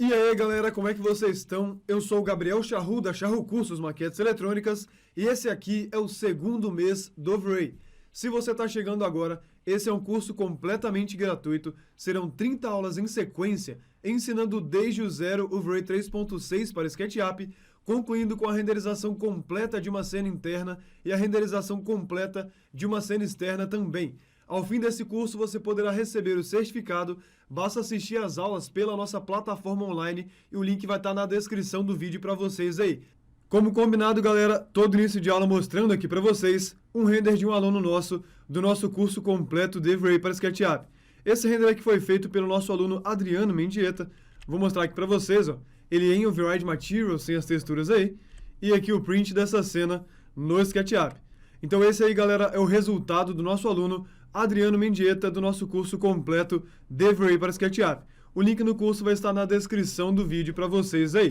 E aí, galera, como é que vocês estão? Eu sou o Gabriel Charru, da Charru Cursos Maquetes Eletrônicas, e esse aqui é o segundo mês do V-Ray. Se você está chegando agora, esse é um curso completamente gratuito, serão 30 aulas em sequência, ensinando desde o zero o V-Ray 3.6 para SketchUp, concluindo com a renderização completa de uma cena interna e a renderização completa de uma cena externa também. Ao fim desse curso, você poderá receber o certificado, basta assistir às aulas pela nossa plataforma online e o link vai estar na descrição do vídeo para vocês aí. Como combinado, galera, todo início de aula mostrando aqui para vocês um render de um aluno nosso, do nosso curso completo de V-Ray para SketchUp. Esse render aqui foi feito pelo nosso aluno Adriano Mendieta. Vou mostrar aqui para vocês, ó, ele em Override Material, sem as texturas aí, e aqui o print dessa cena no SketchUp. Então esse aí, galera, é o resultado do nosso aluno Adriano Mendieta, do nosso curso completo de V-Ray para SketchUp. O link no curso vai estar na descrição do vídeo para vocês aí.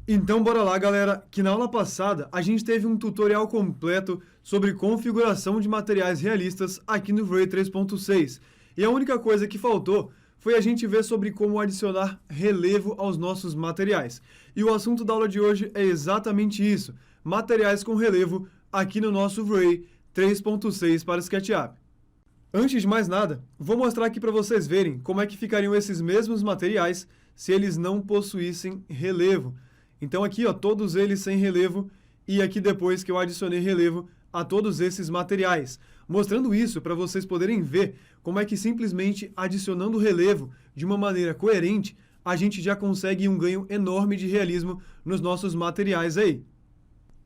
Então bora lá, galera, que na aula passada a gente teve um tutorial completo sobre configuração de materiais realistas aqui no V-Ray 3.6. E a única coisa que faltou foi a gente ver sobre como adicionar relevo aos nossos materiais. E o assunto da aula de hoje é exatamente isso, materiais com relevo aqui no nosso V-Ray 3.6 para SketchUp. Antes de mais nada, vou mostrar aqui para vocês verem como é que ficariam esses mesmos materiais se eles não possuíssem relevo. Então aqui, ó, todos eles sem relevo e aqui depois que eu adicionei relevo a todos esses materiais. Mostrando isso para vocês poderem ver como é que simplesmente adicionando relevo de uma maneira coerente, a gente já consegue um ganho enorme de realismo nos nossos materiais aí.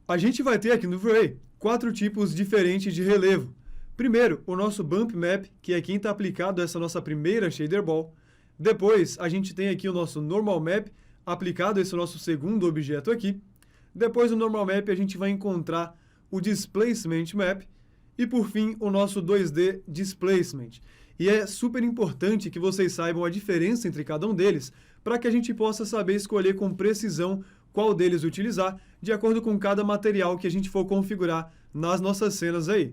A gente vai ter aqui no V-Ray 4 tipos diferentes de relevo. Primeiro, o nosso Bump Map, que é quem está aplicado a essa nossa primeira Shader Ball. Depois, a gente tem aqui o nosso Normal Map, aplicado a esse nosso segundo objeto aqui. Depois do Normal Map, a gente vai encontrar o Displacement Map. E, por fim, o nosso 2D Displacement. E é super importante que vocês saibam a diferença entre cada um deles, para que a gente possa saber escolher com precisão qual deles utilizar, de acordo com cada material que a gente for configurar nas nossas cenas aí.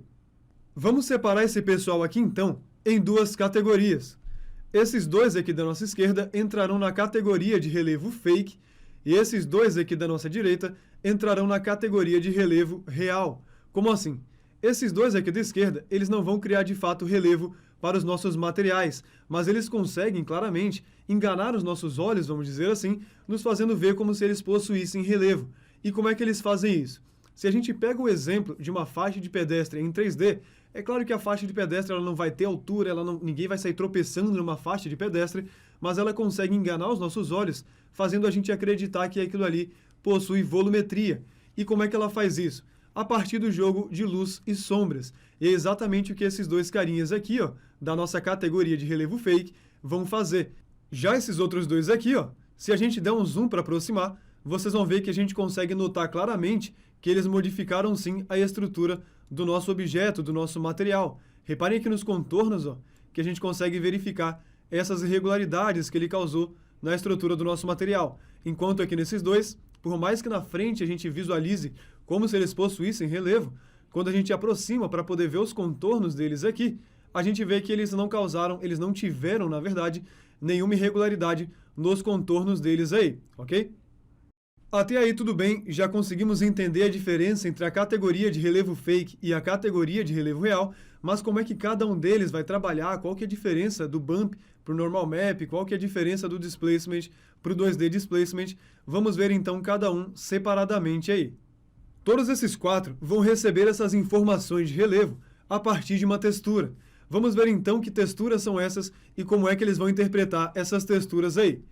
Vamos separar esse pessoal aqui, então, em duas categorias. Esses dois aqui da nossa esquerda entrarão na categoria de relevo fake, e esses dois aqui da nossa direita entrarão na categoria de relevo real. Como assim? Esses dois aqui da esquerda, eles não vão criar de fato relevo para os nossos materiais, mas eles conseguem claramente enganar os nossos olhos, vamos dizer assim, nos fazendo ver como se eles possuíssem relevo. E como é que eles fazem isso? Se a gente pega o exemplo de uma faixa de pedestre em 3D, é claro que a faixa de pedestre ela não vai ter altura, ninguém vai sair tropeçando numa faixa de pedestre, mas ela consegue enganar os nossos olhos, fazendo a gente acreditar que aquilo ali possui volumetria. E como é que ela faz isso? A partir do jogo de luz e sombras. E é exatamente o que esses dois carinhas aqui, ó, da nossa categoria de relevo fake, vão fazer. Já esses outros dois aqui, ó, se a gente der um zoom para aproximar, vocês vão ver que a gente consegue notar claramente que eles modificaram sim a estrutura do nosso objeto, do nosso material. Reparem aqui nos contornos, ó, que a gente consegue verificar essas irregularidades que ele causou na estrutura do nosso material. Enquanto aqui nesses dois, por mais que na frente a gente visualize como se eles possuíssem relevo, quando a gente aproxima para poder ver os contornos deles aqui, a gente vê que eles não tiveram, na verdade, nenhuma irregularidade nos contornos deles aí, ok? Até aí tudo bem, já conseguimos entender a diferença entre a categoria de relevo fake e a categoria de relevo real, mas como é que cada um deles vai trabalhar, qual que é a diferença do Bump para o Normal Map, qual que é a diferença do Displacement para o 2D Displacement, vamos ver então cada um separadamente aí. Todos esses 4 vão receber essas informações de relevo a partir de uma textura. Vamos ver então que texturas são essas e como é que eles vão interpretar essas texturas aí.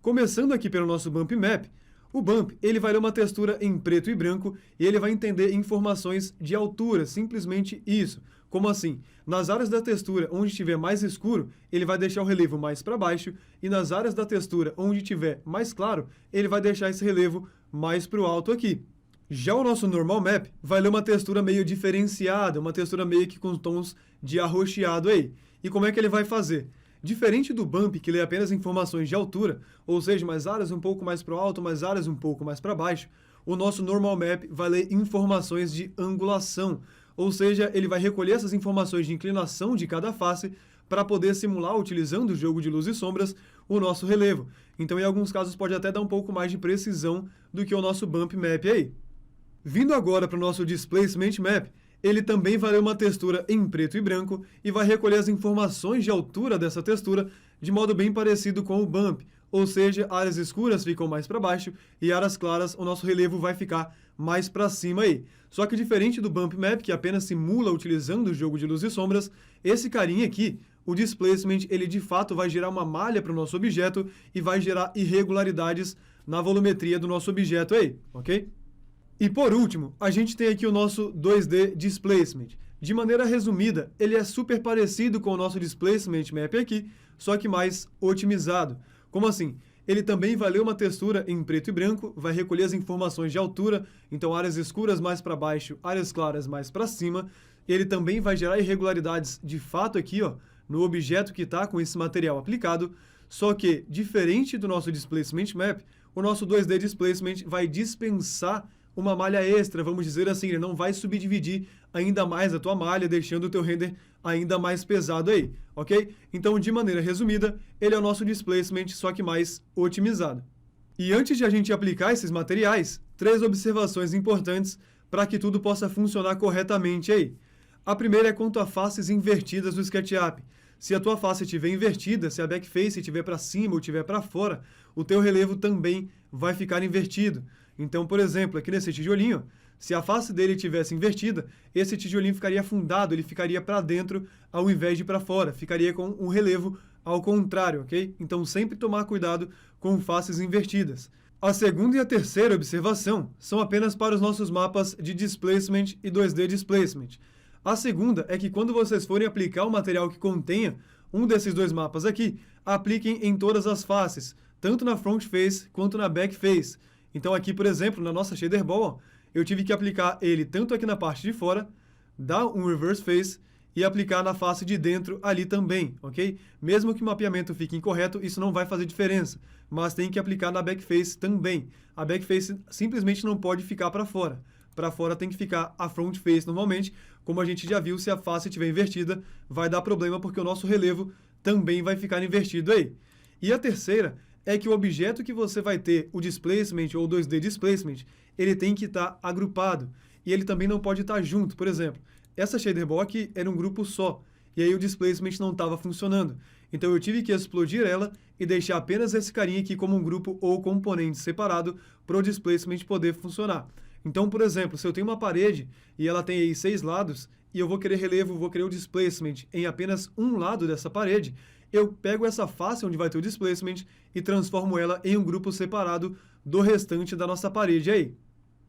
Começando aqui pelo nosso Bump Map, o Bump ele vai ler uma textura em preto e branco e ele vai entender informações de altura, simplesmente isso. Como assim? Nas áreas da textura onde estiver mais escuro, ele vai deixar o relevo mais para baixo e nas áreas da textura onde estiver mais claro, ele vai deixar esse relevo mais para o alto aqui. Já o nosso Normal Map vai ler uma textura meio diferenciada, uma textura meio que com tons de arroxeado aí. E como é que ele vai fazer? Diferente do Bump, que lê apenas informações de altura, ou seja, mais áreas um pouco mais para o alto, mais áreas um pouco mais para baixo, o nosso Normal Map vai ler informações de angulação, ou seja, ele vai recolher essas informações de inclinação de cada face para poder simular, utilizando o jogo de luz e sombras, o nosso relevo. Então, em alguns casos, pode até dar um pouco mais de precisão do que o nosso Bump Map aí. Vindo agora para o nosso Displacement Map, ele também vai ler uma textura em preto e branco e vai recolher as informações de altura dessa textura de modo bem parecido com o Bump, ou seja, áreas escuras ficam mais para baixo e áreas claras o nosso relevo vai ficar mais para cima aí. Só que diferente do Bump Map, que apenas simula utilizando o jogo de luz e sombras, esse carinha aqui, o Displacement, ele de fato vai gerar uma malha para o nosso objeto e vai gerar irregularidades na volumetria do nosso objeto aí, ok? E por último, a gente tem aqui o nosso 2D Displacement. De maneira resumida, ele é super parecido com o nosso Displacement Map aqui, só que mais otimizado. Como assim? Ele também vai ler uma textura em preto e branco, vai recolher as informações de altura, então áreas escuras mais para baixo, áreas claras mais para cima. Ele também vai gerar irregularidades de fato aqui, ó, no objeto que está com esse material aplicado, só que, diferente do nosso Displacement Map, o nosso 2D Displacement vai dispensar uma malha extra, vamos dizer assim, ele não vai subdividir ainda mais a tua malha, deixando o teu render ainda mais pesado aí, ok? Então, de maneira resumida, ele é o nosso displacement, só que mais otimizado. E antes de a gente aplicar esses materiais, 3 observações importantes para que tudo possa funcionar corretamente aí. A primeira é quanto a faces invertidas do SketchUp. Se a tua face estiver invertida, se a backface estiver para cima ou estiver para fora, o teu relevo também vai ficar invertido. Então, por exemplo, aqui nesse tijolinho, se a face dele tivesse invertida, esse tijolinho ficaria afundado, ele ficaria para dentro ao invés de para fora, ficaria com um relevo ao contrário, ok? Então, sempre tomar cuidado com faces invertidas. A segunda e a terceira observação são apenas para os nossos mapas de Displacement e 2D Displacement. A segunda é que quando vocês forem aplicar o material que contenha um desses 2 mapas aqui, apliquem em todas as faces, tanto na front face quanto na back face. Então aqui, por exemplo, na nossa shader ball, ó, eu tive que aplicar ele tanto aqui na parte de fora, dar um reverse face e aplicar na face de dentro ali também, ok? Mesmo que o mapeamento fique incorreto, isso não vai fazer diferença, mas tem que aplicar na back face também. A back face simplesmente não pode ficar para fora. Para fora tem que ficar a front face normalmente, como a gente já viu, se a face estiver invertida, vai dar problema porque o nosso relevo também vai ficar invertido aí. E a terceira é que o objeto que você vai ter, o displacement ou 2D displacement, ele tem que estar agrupado. E ele também não pode estar junto. Por exemplo, essa shader ball aqui era um grupo só. E aí o displacement não estava funcionando. Então eu tive que explodir ela e deixar apenas esse carinha aqui como um grupo ou componente separado para o displacement poder funcionar. Então, por exemplo, se eu tenho uma parede e ela tem aí 6 lados, e eu vou querer relevo, vou querer o displacement em apenas um lado dessa parede, eu pego essa face onde vai ter o displacement e transformo ela em um grupo separado do restante da nossa parede aí.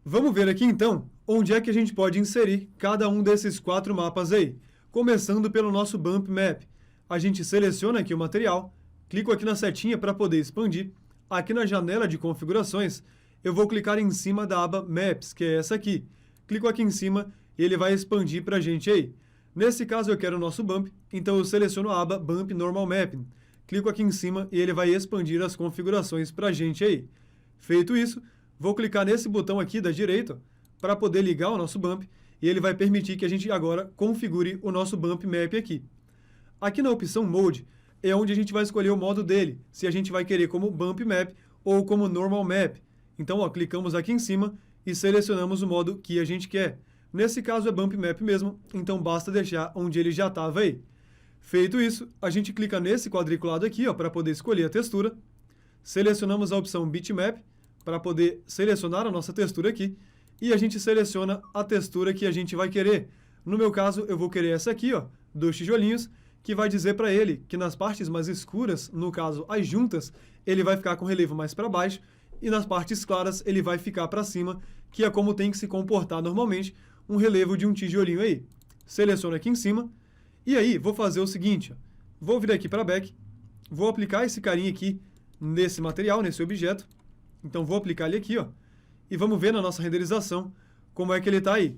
Vamos ver aqui então onde é que a gente pode inserir cada um desses 4 mapas aí. Começando pelo nosso Bump Map. A gente seleciona aqui o material, clico aqui na setinha para poder expandir. Aqui na janela de configurações, eu vou clicar em cima da aba Maps, que é essa aqui. Clico aqui em cima e ele vai expandir para a gente aí. Nesse caso eu quero o nosso Bump, então eu seleciono a aba Bump Normal Mapping. Clico aqui em cima e ele vai expandir as configurações para a gente aí. Feito isso, vou clicar nesse botão aqui da direita para poder ligar o nosso Bump e ele vai permitir que a gente agora configure o nosso Bump Map aqui. Aqui na opção Mode é onde a gente vai escolher o modo dele, se a gente vai querer como Bump Map ou como Normal Map. Então, ó, clicamos aqui em cima e selecionamos o modo que a gente quer. Nesse caso é Bump Map mesmo, então basta deixar onde ele já estava aí. Feito isso, a gente clica nesse quadriculado aqui para poder escolher a textura. Selecionamos a opção Bitmap para poder selecionar a nossa textura aqui. E a gente seleciona a textura que a gente vai querer. No meu caso, eu vou querer essa aqui, ó, 2 tijolinhos, que vai dizer para ele que nas partes mais escuras, no caso as juntas, ele vai ficar com relevo mais para baixo. E nas partes claras ele vai ficar para cima, que é como tem que se comportar normalmente um relevo de um tijolinho aí. Seleciono aqui em cima, e aí vou fazer o seguinte, ó, vou vir aqui para Back, vou aplicar esse carinha aqui nesse material, nesse objeto, então vou aplicar ele aqui, ó, e vamos ver na nossa renderização como é que ele está aí.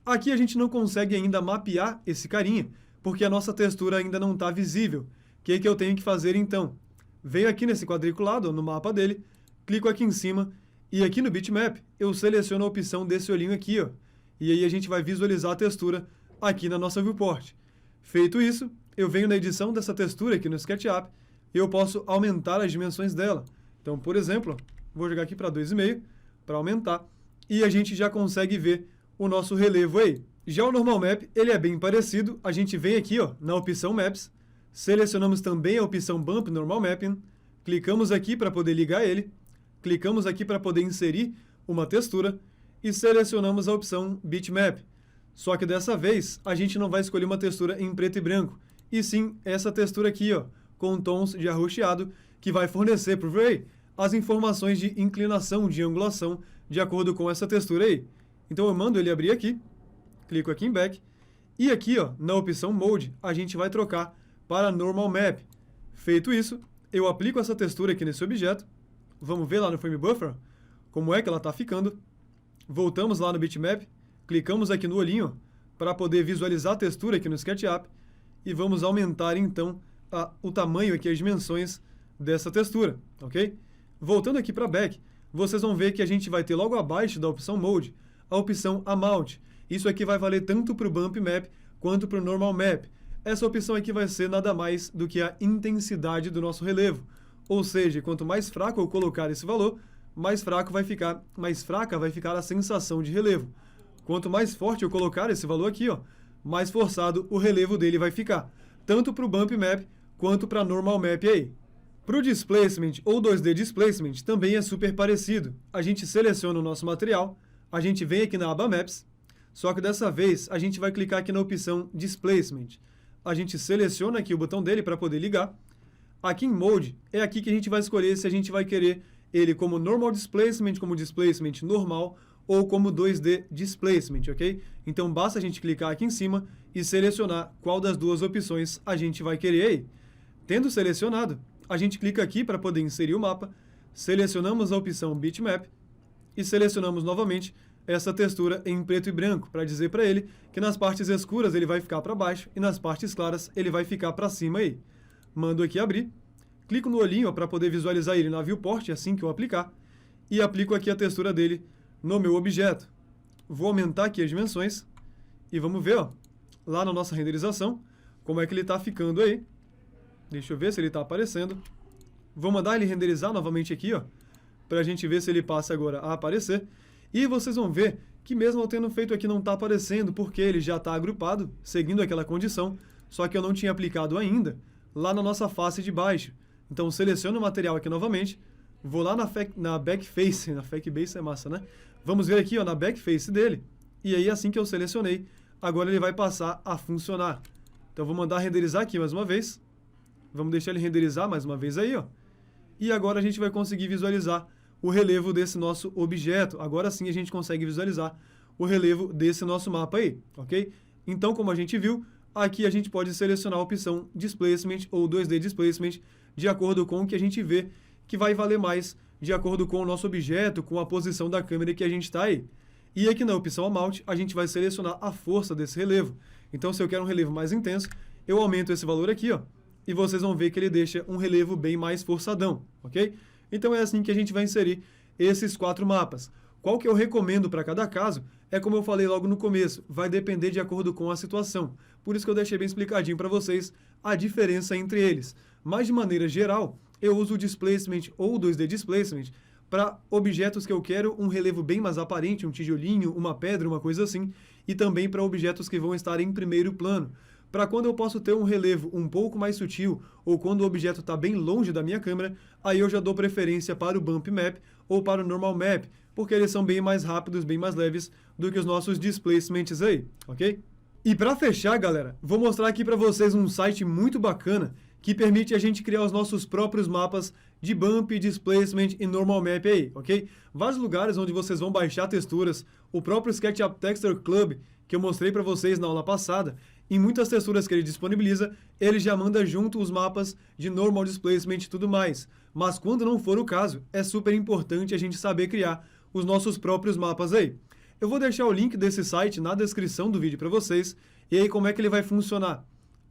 Aqui a gente não consegue ainda mapear esse carinha, porque a nossa textura ainda não está visível. O que eu tenho que fazer então? Venho aqui nesse quadriculado, no mapa dele, clico aqui em cima, e aqui no Bitmap eu seleciono a opção desse olhinho aqui, ó, e aí a gente vai visualizar a textura aqui na nossa viewport. Feito isso, eu venho na edição dessa textura aqui no SketchUp e eu posso aumentar as dimensões dela. Então, por exemplo, vou jogar aqui para 2,5 para aumentar e a gente já consegue ver o nosso relevo aí. Já o Normal Map, ele é bem parecido. A gente vem aqui ó, na opção Maps, selecionamos também a opção Bump Normal Mapping, clicamos aqui para poder ligar ele, clicamos aqui para poder inserir uma textura e selecionamos a opção Bitmap. Só que dessa vez, a gente não vai escolher uma textura em preto e branco, e sim essa textura aqui, ó, com tons de arroxeado, que vai fornecer para o V-Ray as informações de inclinação, de angulação, de acordo com essa textura aí. Então eu mando ele abrir aqui, clico aqui em Back, e aqui, ó, na opção Mode, a gente vai trocar para Normal Map. Feito isso, eu aplico essa textura aqui nesse objeto, vamos ver lá no Frame Buffer como é que ela está ficando. Voltamos lá no Bitmap, clicamos aqui no olhinho para poder visualizar a textura aqui no SketchUp e vamos aumentar então o tamanho aqui, as dimensões dessa textura, ok? Voltando aqui para Back, vocês vão ver que a gente vai ter logo abaixo da opção Mode a opção Amount. Isso aqui vai valer tanto para o Bump Map quanto para o Normal Map. Essa opção aqui vai ser nada mais do que a intensidade do nosso relevo. Ou seja, quanto mais fraco eu colocar esse valor, mais fraca vai ficar a sensação de relevo. Quanto mais forte eu colocar esse valor aqui, ó, mais forçado o relevo dele vai ficar, tanto para o Bump Map quanto para Normal Map aí. Para o Displacement ou 2D Displacement também é super parecido. A gente seleciona o nosso material, a gente vem aqui na aba Maps, só que dessa vez a gente vai clicar aqui na opção Displacement. A gente seleciona aqui o botão dele para poder ligar. Aqui em Mode, é aqui que a gente vai escolher se a gente vai querer ele como Normal Displacement, como Displacement normal, ou como 2D Displacement, ok? Então basta a gente clicar aqui em cima e selecionar qual das duas opções a gente vai querer aí. Tendo selecionado, a gente clica aqui para poder inserir o mapa, selecionamos a opção Bitmap e selecionamos novamente essa textura em preto e branco, para dizer para ele que nas partes escuras ele vai ficar para baixo e nas partes claras ele vai ficar para cima aí. Mando aqui abrir, clico no olhinho para poder visualizar ele na viewport assim que eu aplicar e aplico aqui a textura dele no meu objeto. Vou aumentar aqui as dimensões e vamos ver ó, lá na nossa renderização como é que ele está ficando aí. Deixa eu ver se ele está aparecendo. Vou mandar ele renderizar novamente aqui, ó, para a gente ver se ele passa agora a aparecer. E vocês vão ver que mesmo eu tendo feito aqui não está aparecendo, porque ele já está agrupado, seguindo aquela condição, só que eu não tinha aplicado ainda lá na nossa face de baixo. Então seleciono o material aqui novamente, vou lá na backface, na backbase é massa, né? Vamos ver aqui ó, na backface dele, e aí assim que eu selecionei, agora ele vai passar a funcionar. Então vou mandar renderizar aqui mais uma vez, vamos deixar ele renderizar mais uma vez aí, ó. E agora a gente vai conseguir visualizar o relevo desse nosso objeto. Agora sim a gente consegue visualizar o relevo desse nosso mapa aí, ok? Então, como a gente viu, aqui a gente pode selecionar a opção Displacement ou 2D Displacement de acordo com o que a gente vê que vai valer mais de acordo com o nosso objeto, com a posição da câmera que a gente está aí. E aqui na opção Amount, a gente vai selecionar a força desse relevo. Então, se eu quero um relevo mais intenso, eu aumento esse valor aqui, ó, e vocês vão ver que ele deixa um relevo bem mais forçadão, ok? Então é assim que a gente vai inserir esses 4 mapas. Qual que eu recomendo para cada caso é como eu falei logo no começo, vai depender de acordo com a situação. Por isso que eu deixei bem explicadinho para vocês a diferença entre eles. Mas de maneira geral, eu uso o Displacement ou o 2D Displacement para objetos que eu quero um relevo bem mais aparente, um tijolinho, uma pedra, uma coisa assim, e também para objetos que vão estar em primeiro plano. Para quando eu posso ter um relevo um pouco mais sutil, ou quando o objeto está bem longe da minha câmera, aí eu já dou preferência para o Bump Map ou para o Normal Map, porque eles são bem mais rápidos, bem mais leves do que os nossos Displacements aí, ok? E para fechar, galera, vou mostrar aqui para vocês um site muito bacana que permite a gente criar os nossos próprios mapas de Bump, Displacement e Normal Map aí, ok? Vários lugares onde vocês vão baixar texturas, o próprio SketchUp Texture Club, que eu mostrei para vocês na aula passada, em muitas texturas que ele disponibiliza, ele já manda junto os mapas de Normal Displacement e tudo mais. Mas quando não for o caso, é super importante a gente saber criar os nossos próprios mapas aí. Eu vou deixar o link desse site na descrição do vídeo para vocês. E aí como é que ele vai funcionar?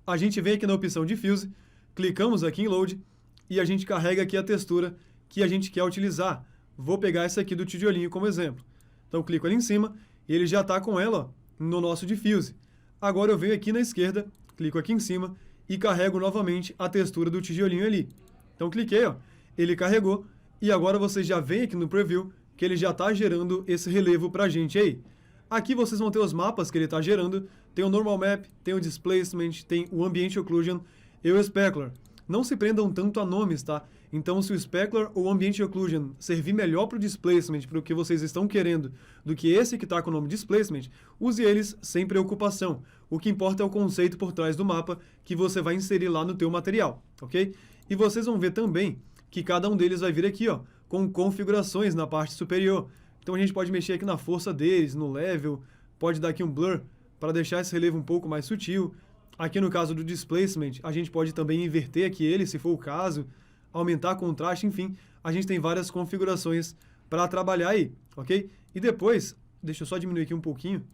A gente vem aqui na opção Diffuse, clicamos aqui em Load e a gente carrega aqui a textura que a gente quer utilizar. Vou pegar essa aqui do tijolinho como exemplo. Então clico ali em cima e ele já está com ela ó, no nosso Diffuse. Agora eu venho aqui na esquerda, clico aqui em cima e carrego novamente a textura do tijolinho ali. Então cliquei, ó, ele carregou e agora você já vem aqui no preview que ele já está gerando esse relevo para a gente aí. Aqui vocês vão ter os mapas que ele está gerando, tem o Normal Map, tem o Displacement, tem o Ambient Occlusion e o Specular. Não se prendam tanto a nomes, tá? Então, se o Specular ou o Ambient Occlusion servir melhor para o Displacement, para o que vocês estão querendo, do que esse que está com o nome Displacement, use eles sem preocupação. O que importa é o conceito por trás do mapa que você vai inserir lá no teu material, ok? E vocês vão ver também que cada um deles vai vir aqui, ó, com configurações na parte superior. Então, a gente pode mexer aqui na força deles, no level, pode dar aqui um blur para deixar esse relevo um pouco mais sutil. Aqui no caso do Displacement, a gente pode também inverter aqui ele, se for o caso, aumentar contraste, enfim, a gente tem várias configurações para trabalhar aí, ok? E depois, deixa eu só diminuir aqui um pouquinho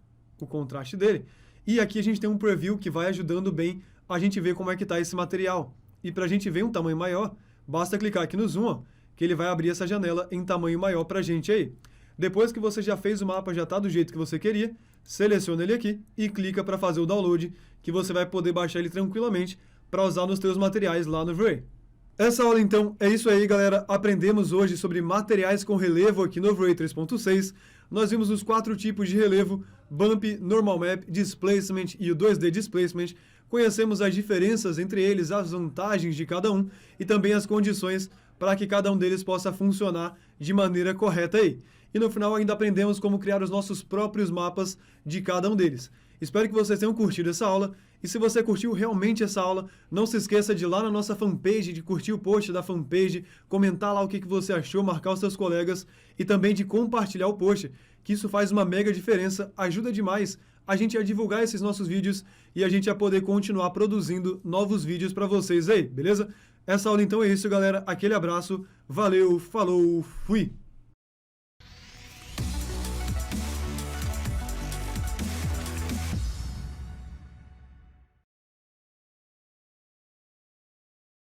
o contraste dele, e aqui a gente tem um preview que vai ajudando bem a gente ver como é que está esse material. E para a gente ver um tamanho maior, basta clicar aqui no zoom, ó, que ele vai abrir essa janela em tamanho maior para a gente aí. Depois que você já fez o mapa, já está do jeito que você queria, seleciona ele aqui e clica para fazer o download, que você vai poder baixar ele tranquilamente para usar nos seus materiais lá no V-Ray. Essa aula, então, é isso aí, galera. Aprendemos hoje sobre materiais com relevo aqui no V-Ray 3.6. Nós vimos os 4 tipos de relevo: Bump, Normal Map, Displacement e o 2D Displacement. Conhecemos as diferenças entre eles, as vantagens de cada um e também as condições para que cada um deles possa funcionar de maneira correta aí. E no final ainda aprendemos como criar os nossos próprios mapas de cada um deles. Espero que vocês tenham curtido essa aula. E se você curtiu realmente essa aula, não se esqueça de ir lá na nossa fanpage, de curtir o post da fanpage, comentar lá o que você achou, marcar os seus colegas e também de compartilhar o post, que isso faz uma mega diferença, ajuda demais a gente a divulgar esses nossos vídeos e a gente a poder continuar produzindo novos vídeos para vocês aí, beleza? Essa aula então é isso, galera. Aquele abraço, valeu, falou, fui!